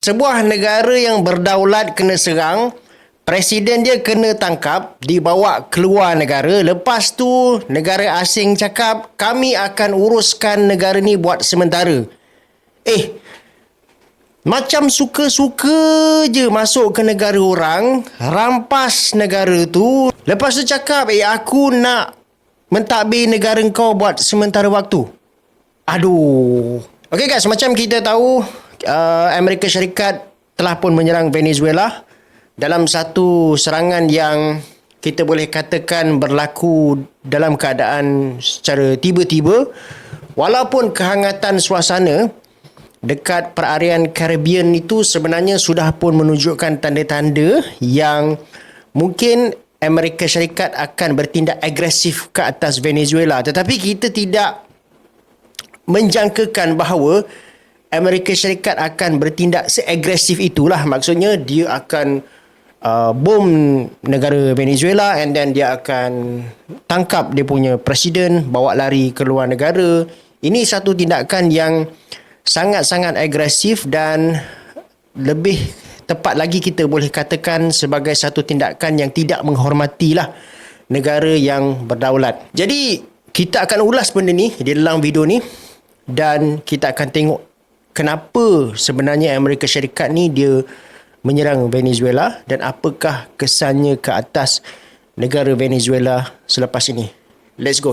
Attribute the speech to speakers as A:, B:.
A: Sebuah negara yang berdaulat kena serang, presiden dia kena tangkap, dibawa keluar negara. Lepas tu negara asing cakap, kami akan uruskan negara ni buat sementara. Macam suka-suka je masuk ke negara orang, rampas negara tu. Lepas tu cakap, aku nak mentadbir negara kau buat sementara waktu. Aduh. Okay guys, macam kita tahu, Amerika Syarikat telah pun menyerang Venezuela dalam satu serangan yang kita boleh katakan berlaku dalam keadaan secara tiba-tiba. Walaupun kehangatan suasana dekat perarian Caribbean itu sebenarnya sudah pun menunjukkan tanda-tanda yang mungkin Amerika Syarikat akan bertindak agresif ke atas Venezuela. Tetapi kita tidak menjangkakan bahawa Amerika Syarikat akan bertindak seagresif itulah. Maksudnya dia akan bom negara Venezuela and then dia akan tangkap dia punya presiden, bawa lari ke luar negara. Ini satu tindakan yang sangat-sangat agresif dan lebih tepat lagi kita boleh katakan sebagai satu tindakan yang tidak menghormatilah negara yang berdaulat. Jadi kita akan ulas benda ni di dalam video ni dan kita akan tengok kenapa sebenarnya Amerika Syarikat ni dia menyerang Venezuela dan apakah kesannya ke atas negara Venezuela selepas ini. Let's go.